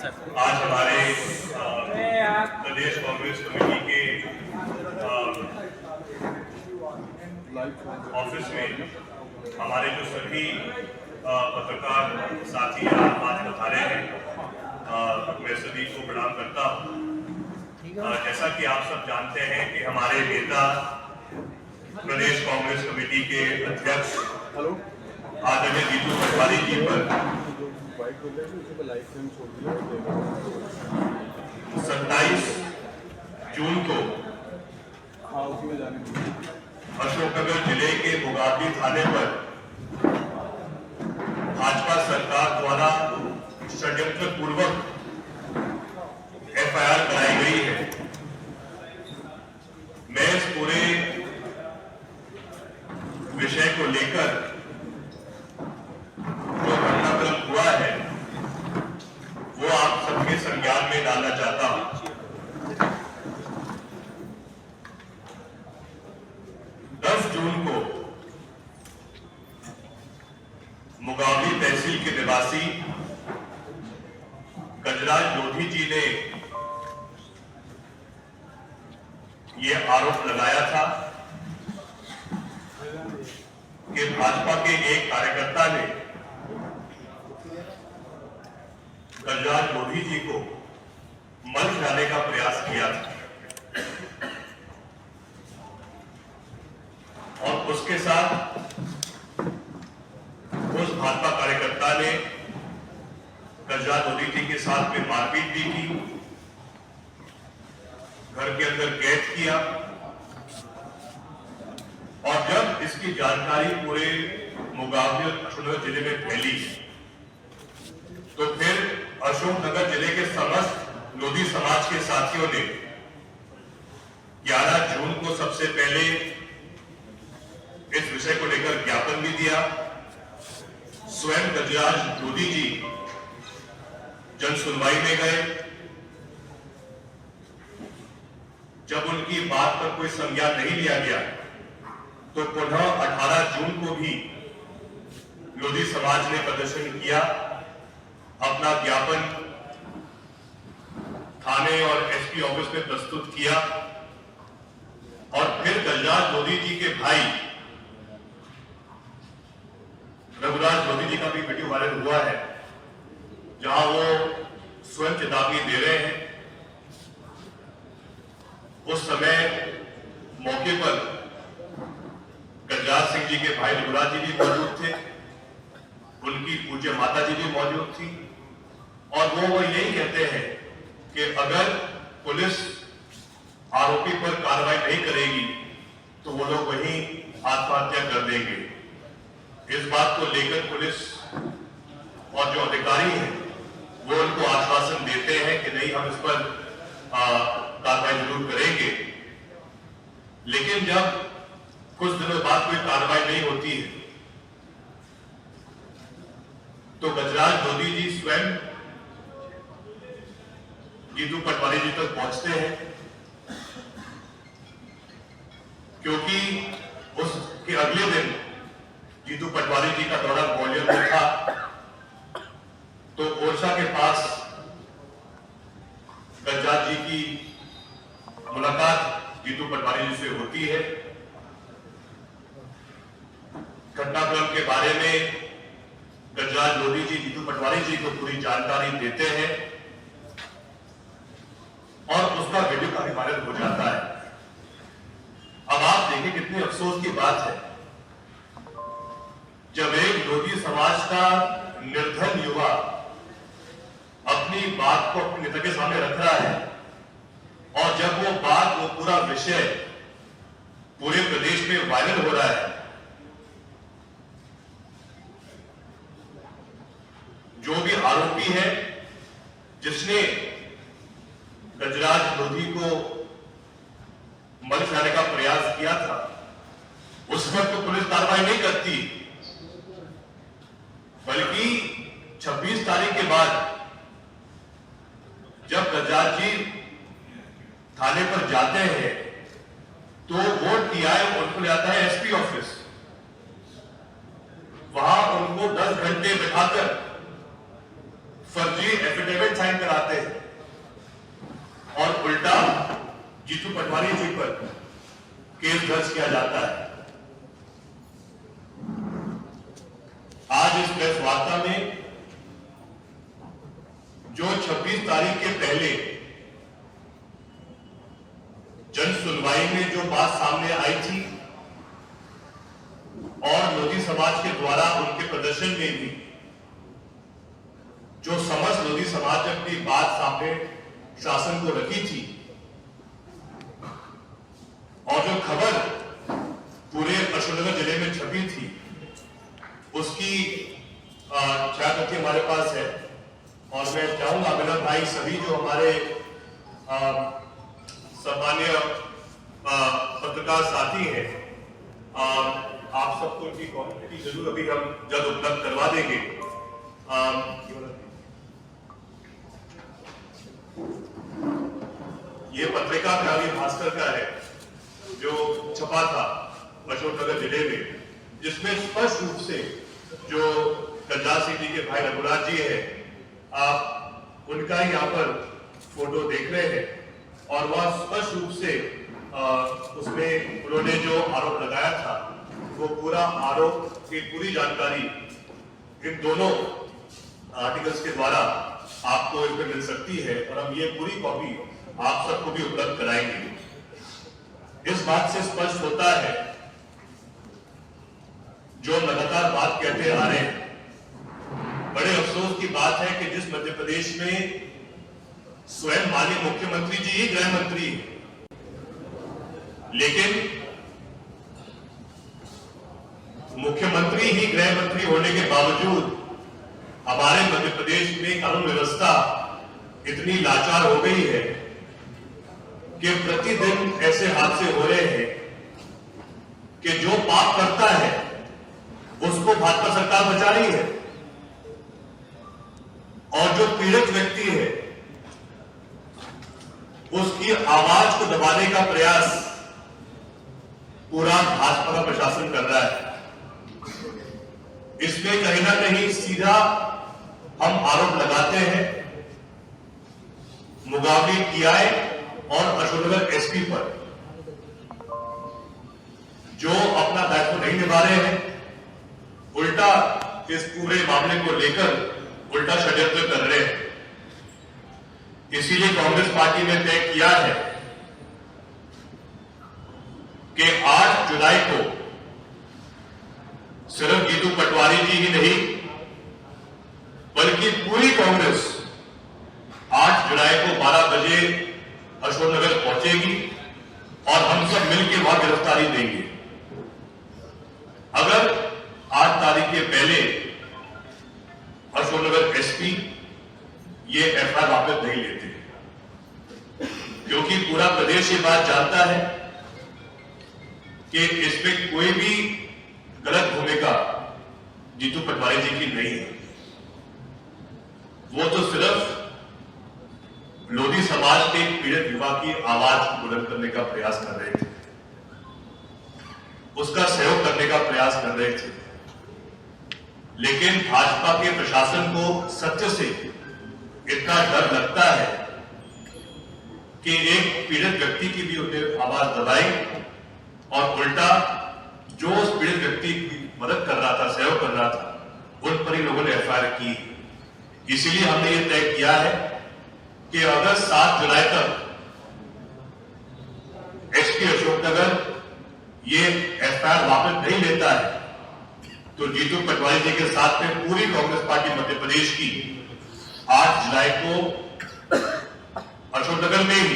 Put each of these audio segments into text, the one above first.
आज हमारे प्रदेश कांग्रेस कमेटी के ऑफिस में हमारे जो सभी पत्रकार साथी आज पधारे हैं, मैं सभी को प्रणाम करता हूँ। जैसा कि आप सब जानते हैं कि हमारे नेता प्रदेश कांग्रेस कमेटी के अध्यक्ष आदरणीय जीतू पटवारी जी पर 27 जून को अशोकनगर जिले के मुगावली थाने पर भाजपा सरकार द्वारा षड्यंत्र पूर्वक FIR कराई गई है। मैं इस पूरे विषय को लेकर जो घटनाक्रम हुआ है वो आप सबके संज्ञान में डालना चाहता हूं। 10 जून को मुगावली तहसील के निवासी गजराज लोधी जी ने ये आरोप लगाया था कि भाजपा के एक कार्यकर्ता ने गजराज लोधी जी को मर जाने का प्रयास किया था और उसके साथ उस भाजपा कार्यकर्ता ने गजराज लोधी जी के साथ में मारपीट भी की, घर के अंदर कैद किया और जब इसकी जानकारी पूरे मुगावली और अशोकनगर जिले में फैली तो फिर अशोकनगर जिले के समस्त लोधी समाज के साथियों ने 11 जून को सबसे पहले इस विषय को लेकर ज्ञापन भी दिया। स्वयं गजराज लोधी जी जन सुनवाई में गए। जब उनकी बात पर कोई संज्ञान नहीं लिया गया तो पुनः 18 जून को भी लोधी समाज ने प्रदर्शन किया, अपना ज्ञापन थाने और SP ऑफिस में प्रस्तुत किया और फिर गजराज लोधी जी के भाई रघुराज लोधी जी का भी वीडियो वायरल हुआ है जहां वो स्वयं चेतावनी दे रहे हैं। उस समय मौके पर गजराज सिंह जी के भाई रघुराज जी भी मौजूद थे, उनकी पूज्य माता जी भी मौजूद थी और वो यही कहते हैं कि अगर पुलिस आरोपी पर कार्रवाई नहीं करेगी तो वो लोग वहीं आत्महत्या कर देंगे। इस बात को लेकर पुलिस और जो अधिकारी हैं वो उनको आश्वासन देते हैं कि नहीं, हम इस पर कार्रवाई जरूर करेंगे। लेकिन जब कुछ दिनों बाद कोई कार्रवाई नहीं होती है तो गजराज लोधी जी स्वयं जीतू पटवारी जी तक पहुंचते हैं, क्योंकि उसके अगले दिन जीतू पटवारी जी का दौरा ग्वालियर में था। तो ओरछा के पास गजराज जी की मुलाकात जीतू पटवारी जी से होती है। घटनाक्रम के बारे में गजराज लोधी जी जीतू पटवारी जी को पूरी जानकारी देते हैं और उसका वीडियो काफी वायरल हो जाता है। अब आप देखिए कितनी अफसोस की बात है जब एक लोधी समाज का निर्धन युवा अपनी बात को अपने नेता के सामने रख रहा है और जब वो पूरा विषय पूरे प्रदेश में वायरल हो रहा है, जो भी आरोपी है जिसने गजराज लोधी को मर जाने का प्रयास किया था, उस वक्त तो पुलिस कार्रवाई नहीं करती, बल्कि 26 तारीख के बाद जब गजराज जी थाने पर जाते हैं तो वो TI उनको ले आता है SP ऑफिस। वहां उनको 10 घंटे बिठाकर फर्जी एफिडेविट साइन कराते हैं और उल्टा जीतू पटवारी जी पर केस दर्ज किया जाता है। आज इस प्रेस वार्ता में जो 26 तारीख के पहले जन सुनवाई में जो बात सामने आई थी और लोधी समाज के द्वारा उनके प्रदर्शन में भी जो समस्त लोधी समाज ने अपनी बात सामने शासन को रखी थी और जो खबर पूरे अशोकनगर जिले में छपी थी उसकी छायाप्रति हमारे पास है और मैं चाहूंगा मेरा भाई सभी जो हमारे सम्मान्य पत्रकार साथी हैं आप सबको उनकी कॉपी जरूर अभी हम जल्द उपलब्ध करवा देंगे। ये पत्रिका ग्रामीण भास्कर का है जो छपा था अशोकनगर जिले में, जिसमें स्पष्ट रूप से जो कंजाल सिटी के भाई रघुराज जी है आप उनका ही यहाँ पर फोटो देख रहे हैं और वह स्पष्ट रूप से उसमें उन्होंने जो आरोप लगाया था वो पूरा आरोप की पूरी जानकारी इन दोनों आर्टिकल्स के द्वारा आपको इसमें मिल सकती है और हम ये पूरी कॉपी आप सबको भी उपलब्ध कराएंगे। इस बात से स्पष्ट होता है जो लगातार बात कहते आ रहे हैं, बड़े अफसोस की बात है कि जिस मध्य प्रदेश में स्वयं माननीय मुख्यमंत्री जी ही गृह मंत्री हैं, लेकिन मुख्यमंत्री ही गृह मंत्री होने के बावजूद हमारे मध्य प्रदेश में कानून व्यवस्था इतनी लाचार हो गई है कि प्रतिदिन ऐसे हादसे हो रहे हैं कि जो पाप करता है उसको भाजपा सरकार बचा रही है और जो पीड़ित व्यक्ति है उसकी आवाज को दबाने का प्रयास पूरा भाजपा का प्रशासन कर रहा है। इसमें कहीं ना कहीं सीधा हम आरोप लगाते हैं मुगावली टीआई और अशोकनगर एसपी पर, जो अपना दायित्व नहीं निभा रहे हैं, उल्टा इस पूरे मामले को लेकर उल्टा षड्यंत्र कर रहे हैं। इसीलिए कांग्रेस पार्टी ने तय किया है कि 8 जुलाई को सिर्फ जीतू पटवारी जी ही नहीं बल्कि पूरी कांग्रेस 8 जुलाई को 12 बजे अशोकनगर पहुंचेगी और हम सब मिलकर वहां गिरफ्तारी देंगे। अगर 8 तारीख के पहले अशोकनगर एसपी ये एफआईआर वापस नहीं लेते, क्योंकि पूरा प्रदेश ये बात जानता है कि इसमें कोई भी गलत भूमिका जीतू पटवारी जी की नहीं है। वो तो सिर्फ लोधी समाज के पीड़ित युवा की आवाज बुलंद करने का प्रयास कर रहे थे, उसका सहयोग करने का प्रयास कर रहे थे। लेकिन भाजपा के प्रशासन को सत्य से इतना डर लगता है कि एक पीड़ित व्यक्ति की भी उन्हें आवाज दबाई और उल्टा जो उस पीड़ित व्यक्ति की मदद कर रहा था, सहयोग कर रहा था, उन पर ही लोगों ने एफआईआर की। इसीलिए हमने ये तय किया है कि अगर 7 जुलाई तक एसपी अशोकनगर ये एफआईआर वापस नहीं लेता है तो जीतू पटवारी जी के साथ में पूरी कांग्रेस पार्टी मध्य प्रदेश की 8 जुलाई को अशोकनगर में ही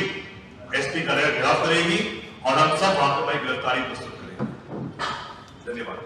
एसपी कार्यालय घेराव करेगी और हम सब वहां पर गिरफ्तारी प्रस्तुत करेंगे। धन्यवाद।